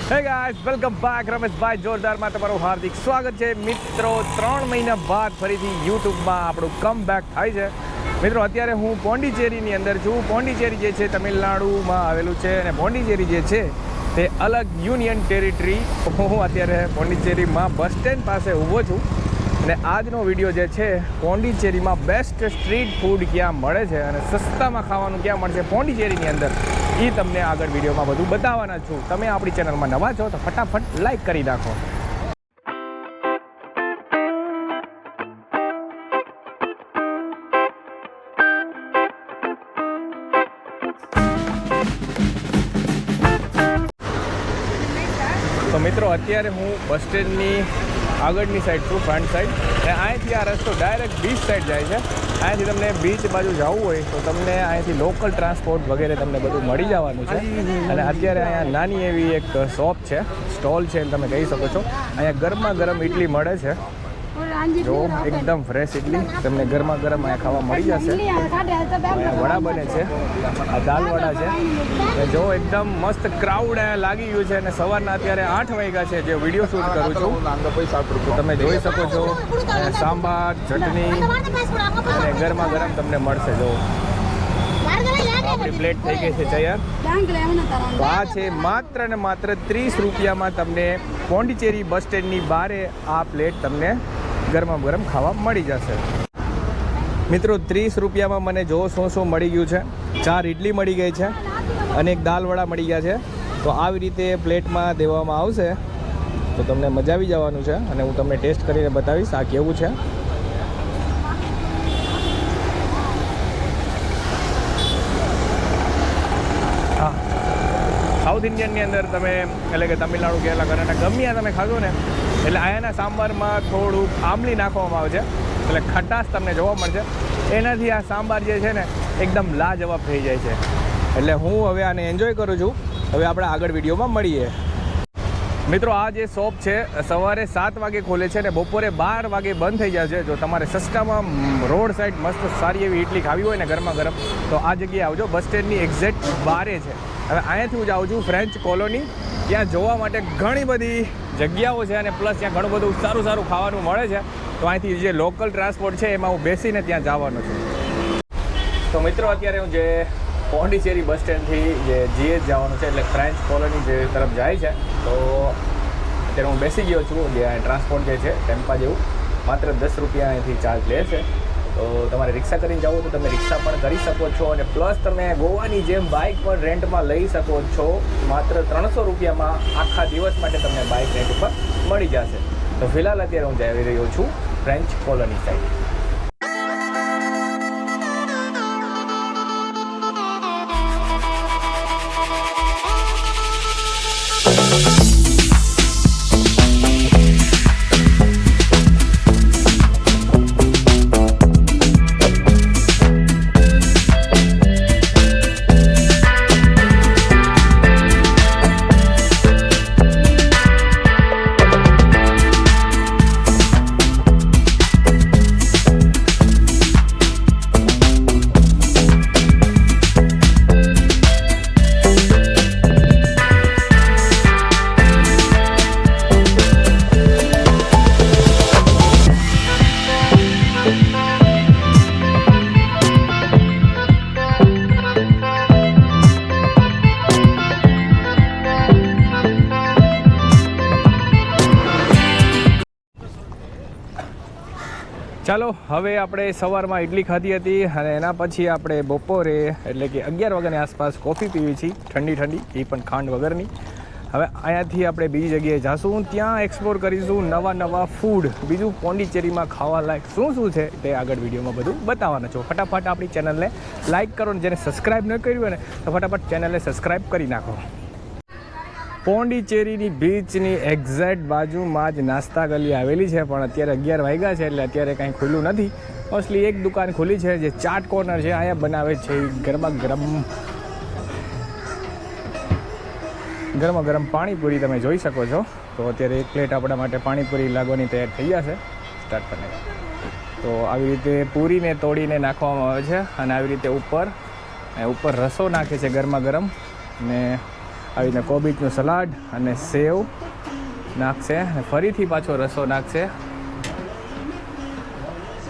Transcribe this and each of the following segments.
હે guys welcome back Rameshbhai જોરદારમાં તમારું હાર્દિક સ્વાગત છે મિત્રો 3 મહિના બાદ ફરીથી યુટ્યુબમાં આપણું કમ બેક થાય છે મિત્રો અત્યારે હું પોંડિચેરીની અંદર છું પોંડિચેરી જે છે તમિલનાડુમાં આવેલું છે અને પોંડિચેરી જે છે તે અલગ યુનિયન ટેરિટરી હું અત્યારે પોંડિચેરીમાં બસ સ્ટેન્ડ પાસે ઊભો છું અને આજનો વિડીયો જે છે પોંડિચેરીમાં બેસ્ટ સ્ટ્રીટ ફૂડ ક્યાં મળે છે અને સસ્તામાં ખાવાનું ક્યાં મળશે પોંડિચેરીની અંદર એ તમને આગળ વિડીયોમાં બધું બતાવવાના છું તમે આપણી ચેનલમાં નવા છો તો ફટાફટ લાઈક કરી નાખો તો મિત્રો અત્યારે હું બસ સ્ટેન્ડની આગળની સાઈડ છું ફ્રન્ટ સાઈડ અને અહીંથી આ રસ્તો ડાયરેક્ટ બીચ સાઈડ જાય છે અહીંથી તમને બીચ બાજુ જવું હોય તો તમને અહીંથી લોકલ ટ્રાન્સપોર્ટ વગેરે તમને બધું મળી જવાનું છે અને અત્યારે અહીંયા નાની એવી એક શોપ છે સ્ટોલ છે તમે કહી શકો છો અહીંયા ગરમા ગરમ ઇડલી મળે છે જો એકદમ ફ્રેશ ઇડલી તમને ગરમા ગરમ અહીંયા ખાવા મળી જશે અહીંયા વડા બને છે આ દાલ વડા છે અને જો એકદમ મસ્ત ક્રાઉડ અહીંયા લાગી ગયું છે અને સવારના અત્યારે 8 વાગ્યા છે જે વિડીયો શૂટ કરું છું તો તમે જોઈ શકો છો સાંભાર ચટણી અને ગરમા ગરમ તમને મળશે જો આપણી પ્લેટ થઈ ગઈ છે તૈયાર તો આ છે માત્ર ને માત્ર 30 રૂપિયામાં તમને પોંડિચેરી બસ સ્ટેન્ડની બારે આ પ્લેટ તમને ગરમા ગરમ ખાવા મળી જશે મિત્રો 30 રૂપિયામાં મને જો શું મળી ગયું છે 4 ઇડલી મળી ગઈ છે અને એક દાલ વડા મળી ગયા છે તો આવી રીતે પ્લેટમાં દેવામાં આવશે તો તમને મજા આવી જવાનું છે અને હું તમને ટેસ્ટ કરીને બતાવીશ આ કેવું છે હા સાઉથ ઇન્ડિયનની અંદર તમે એટલે કે તમિલનાડુ કેરલા કર્ણાટક ગમે તમે ખાધો ને એટલે અહીંયાના સાંભારમાં થોડુંક આંબલી નાખવામાં આવે છે એટલે ખટાશ તમને જોવા મળશે એનાથી આ સાંભાર જે છે ને એકદમ લાજવાબ થઈ જાય છે એટલે હું હવે આને એન્જોય કરું છું હવે આપણે આગળ વિડીયોમાં મળીએ મિત્રો આ જે શોપ છે સવારે 7 વાગે ખોલે છે અને બપોરે 12 વાગે બંધ થઈ જાય છે જો તમારે સસ્તામાં રોડ સાઈડ મસ્ત સારી એવી ઇડલી ખાવી હોય ને ગરમા ગરમ તો આ જગ્યાએ આવજો બસ સ્ટેન્ડની એક્ઝેક્ટ બારે છે હવે અહીંયાથી હું જાઉં છું ફ્રેન્ચ કોલોની ત્યાં જોવા માટે ઘણી બધી જગ્યાઓ છે અને પ્લસ ત્યાં ઘણું બધું સારું ખાવાનું મળે છે તો અહીંથી જે લોકલ ટ્રાન્સપોર્ટ છે એમાં હું બેસીને ત્યાં જવાનો છું તો મિત્રો અત્યારે હું જે પોંડિચેરી બસ સ્ટેન્ડથી જે જીએચ જવાનું છે એટલે ફ્રેન્ચ કોલોની જે તરફ જાય છે તો અત્યારે હું બેસી ગયો છું જે ટ્રાન્સપોર્ટ જે છે ટેમ્પા જેવું માત્ર 10 રૂપિયા અહીંથી ચાર્જ લે છે તો તમારે રિક્ષા કરીને જાઓ તો તમે રિક્ષા પણ કરી શકો છો અને પ્લસ તમે ગોવાની જેમ બાઇક પણ રેન્ટમાં લઈ શકો છો માત્ર 300 રૂપિયામાં આખા દિવસ માટે તમને બાઇક રેન્ટ ઉપર મળી જશે તો ફિલહાલ અત્યારે હું જઈ રહ્યો છું ફ્રેન્ચ કોલોની સાઈડ ચાલો હવે આપણે સવારમાં ઇડલી ખાધી હતી અને એના પછી આપણે બપોરે એટલે કે 11 વાગ્યાની આસપાસ કોફી પીવી છીએ ઠંડી એ પણ ખાંડ વગરની હવે અહીંયાથી આપણે બીજી જગ્યાએ જાશું, ત્યાં એક્સપ્લોર કરીશું નવા ફૂડ, બીજું પોંડિચેરીમાં ખાવા લાયક શું છે તે આગળ વિડીયોમાં બધું બતાવવાનું છું. ફટાફટ આપણી ચેનલને લાઇક કરો ને જેને સબસ્ક્રાઈબ ન કર્યું હોય ને તો ફટાફટ ચેનલને સબસ્ક્રાઈબ કરી નાખો. પોંડિચેરીની બીચની એક્ઝેક્ટ બાજુમાં જ નાસ્તા ગલી આવેલી છે, પણ અત્યારે 11 વાગ્યા છે એટલે અત્યારે કાંઈ ખુલ્લું નથી. મોસ્ટલી એક દુકાન ખુલ્લી છે જે ચાટ કોર્નર છે, અહીંયા બનાવે છે ગરમા ગરમ પાણીપુરી તમે જોઈ શકો છો. તો અત્યારે એક પ્લેટ આપણા માટે પાણીપુરી લાગવાની તૈયાર થઈ જશે. સ્ટાર્ટ કરીને તો આવી રીતે પૂરીને તોડીને નાખવામાં આવે છે અને આવી રીતે ઉપર રસો નાખે છે ગરમા ગરમ, ને આવી રીતે કોબીજનું સલાડ અને સેવ નાખશે અને ફરીથી પાછો રસો નાખશે.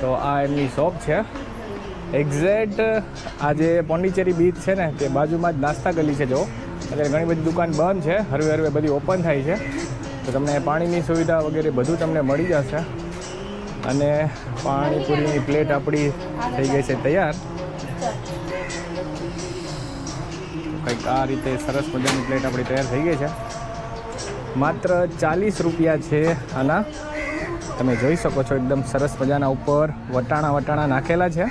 તો આ એમની શોપ છે એક્ઝેક્ટ. આ જે પોંડિચેરી બીચ છે ને તે બાજુમાં જ નાસ્તા ગલી છે. જો અત્યારે ઘણી બધી દુકાન બંધ છે, હરવે બધી ઓપન થાય છે. તો તમને પાણીની સુવિધા વગેરે બધું તમને મળી જશે. અને પાણીપુરીની પ્લેટ આપણી થઈ ગઈ છે તૈયાર. કંઈક આ રીતે સરસ મજાની પ્લેટ આપણી તૈયાર થઈ ગઈ છે. માત્ર 40 રૂપિયા છે આના. તમે જોઈ શકો છો એકદમ સરસ મજાના ઉપર વટાણા નાખેલા છે.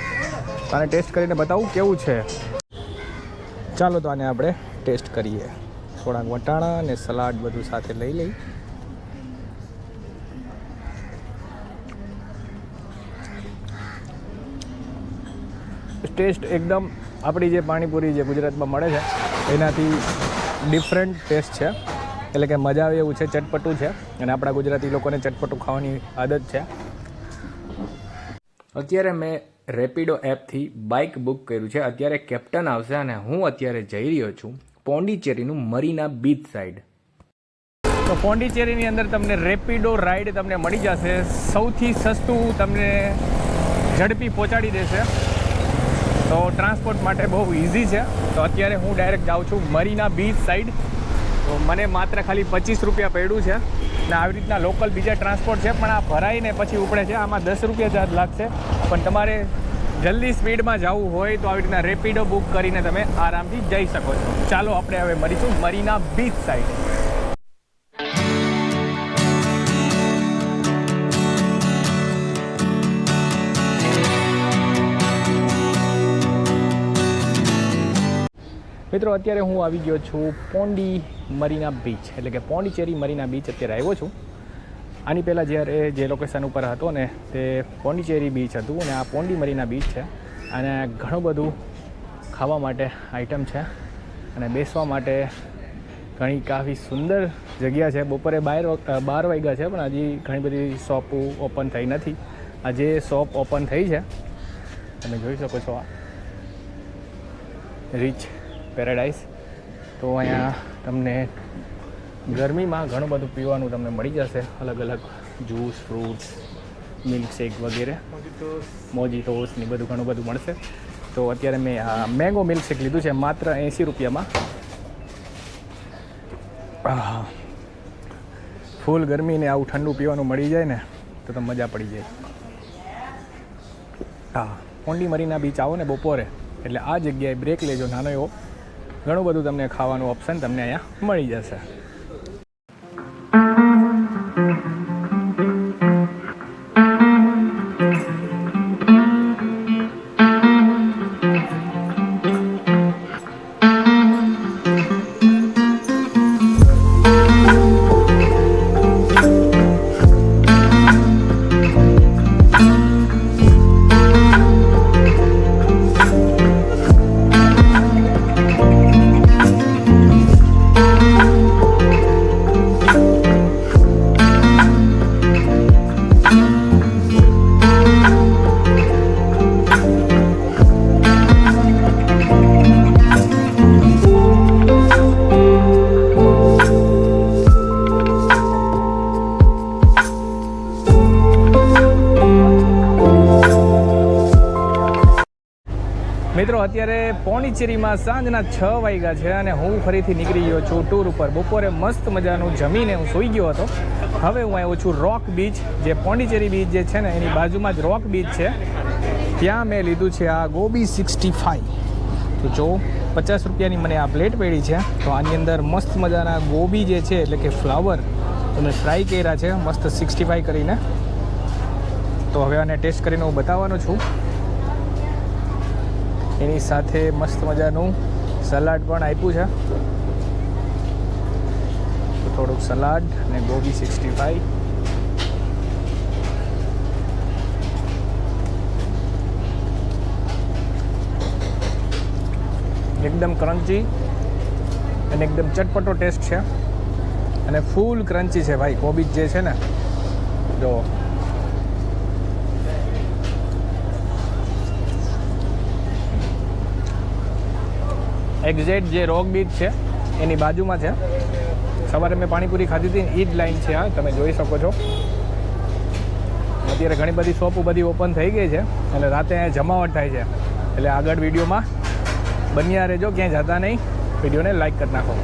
આને ટેસ્ટ કરીને બતાવું કેવું છે. ચાલો તો આને આપણે ટેસ્ટ કરીએ. થોડાક વટાણા અને સલાડ બધું સાથે લઈ. ટેસ્ટ એકદમ આપણી જે પાણીપુરી જે ગુજરાતમાં મળે છે એનાથી ડિફરન્ટ ટેસ્ટ છે, એટલે કે મજા આવે એવું છે. ચટપટું છે અને આપણા ગુજરાતી લોકોને ચટપટું ખાવાની આદત છે. અત્યારે મેં રેપિડો એપથી બાઇક બુક કર્યું છે. અત્યારે કેપ્ટન આવશે અને હું અત્યારે જઈ રહ્યો છું પોંડિચેરીનું મરીના બીચ સાઈડ. તો પોંડિચેરીની અંદર તમને રેપિડો રાઈડ તમને મળી જશે. સૌથી સસ્તું તમને ઝડપી પહોંચાડી દેશે. તો ટ્રાન્સપોર્ટ માટે બહુ ઇઝી છે. તો અત્યારે હું ડાયરેક્ટ જાઉં છું મરીના બીચ સાઈડ. તો મને માત્ર ખાલી 25 રૂપિયા પડ્યું છે ને આવી રીતના લોકલ બીજા ટ્રાન્સપોર્ટ છે, પણ આ ભરાઈને પછી ઉપડે છે. આમાં 10 રૂપિયા ચાર્જ લાગશે, પણ તમારે જલ્દી સ્પીડમાં જવું હોય તો આવી રીતના રેપિડો બુક કરીને તમે આરામથી જઈ શકો છો. ચાલો આપણે હવે મળીશું મરીના બીચ સાઈડ. મિત્રો અત્યારે હું આવી ગયો છું પોંડી મરીના બીચ, એટલે કે પોંડિચેરી મરીના બીચ અત્યારે આવ્યો છું. આની પહેલાં જ્યારે જે લોકેશન ઉપર હતો ને તે પોંડિચેરી બીચ હતું અને આ પોંડી મરીના બીચ છે. અને ઘણું બધું ખાવા માટે આઈટમ છે અને બેસવા માટે ઘણી કાફી સુંદર જગ્યા છે. બપોરે 12 વાગ્યા છે પણ હજી ઘણી બધી શોપો ઓપન થઈ નથી. આજે શોપ ઓપન થઈ છે. તમે જોઈ શકો છો આ રીચ પેરાડાઇઝ. તો અહીંયા તમને ગરમીમાં ઘણું બધું પીવાનું તમને મળી જશે. અલગ જ્યુસ, ફ્રૂટ્સ, મિલ્કશેક વગેરે, મોજીટોસ ને બધું ઘણું બધું મળશે. તો અત્યારે મેં આ મેંગો મિલ્કશેક લીધું છે માત્ર 80 રૂપિયામાં. ફૂલ ગરમીને આવું ઠંડુ પીવાનું મળી જાય ને તો મજા પડી જાય. હા, પોંડી મરીના બીચ આવો ને બપોરે એટલે આ જગ્યાએ બ્રેક લેજો નાનો એવો. ઘણું બધું તમને ખાવાનું ઓપ્શન તમને અહીંયા મળી જશે. મિત્રો અત્યારે પોંડિચેરીમાં સાંજના 6 વાગ્યા છે અને હું ફરીથી નીકળી ગયો છું ટૂર ઉપર. બપોરે મસ્ત મજાનું જમીને હું સૂઈ ગયો હતો. હવે હું આવ્યો છું રોક બીચ, જે પોંડિચેરી બીચ જે છે ને એની બાજુમાં જ રોક બીચ છે. ત્યાં મેં લીધું છે આ ગોબી 65. તો જો 50 રૂપિયાની મને આ પ્લેટ પડી છે. તો આની અંદર મસ્ત મજાના ગોબી જે છે એટલે કે ફ્લાવર તમે ફ્રાય કર્યા છે મસ્ત 65 કરીને. તો હવે આને ટેસ્ટ કરીને હું બતાવવાનો છું. એની સાથે મસ્ત મજાનું સલાડ પણ આપ્યું છે. તો થોડુંક સલાડ અને ગોબી 65. એકદમ ક્રન્ચી અને એકદમ ચટપટો ટેસ્ટ છે અને ફૂલ ક્રન્ચી છે ભાઈ. કોબીજ જે છે ને જો એક્ઝેક્ટ જે રોક બીચ છે એની બાજુમાં છે. સવારે મેં પાણીપુરી ખાધી હતી ને એ જ લાઈન છે આ, તમે જોઈ શકો છો. અત્યારે ઘણી બધી શોપો બધી ઓપન થઈ ગઈ છે એટલે રાતે અહીંયા જમાવટ થાય છે. એટલે આગળ વિડીયોમાં બન્યા રહેજો, ક્યાંય જતા નહીં. વિડીયોને લાઈક કરી નાખો.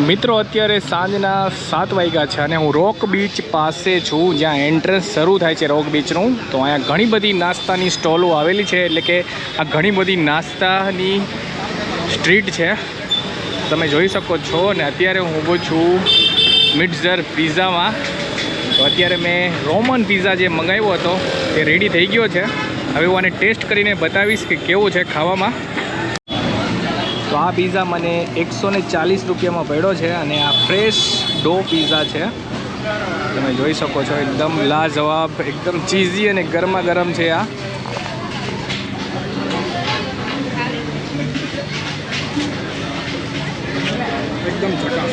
મિત્રો અત્યારે સાંજના 7 વાગ્યા છે અને હું રોક બીચ પાસે છું, જ્યાં એન્ટ્રન્સ શરૂ થાય છે રોક બીચનું. તો અહીંયા ઘણી બધી નાસ્તાની સ્ટોલો આવેલી છે, એટલે કે આ ઘણી બધી નાસ્તાની સ્ટ્રીટ છે, તમે જોઈ શકો છો. અને અત્યારે હું ઊભો છું મિડઝર પિઝામાં. તો અત્યારે મેં રોમન પિઝા જે મંગાવ્યો હતો એ રેડી થઈ ગયો છે. હવે હું આને ટેસ્ટ કરીને બતાવીશ કે કેવો છે ખાવામાં. તો આ પિઝા મને 140 રૂપિયામાં પડ્યો છે અને આ ફ્રેશ ડો પિઝા છે, તમે જોઈ શકો છો. એકદમ લાજવાબ, એકદમ ચીઝી અને ગરમા ગરમ છે આ. એકદમ ઝકાસ.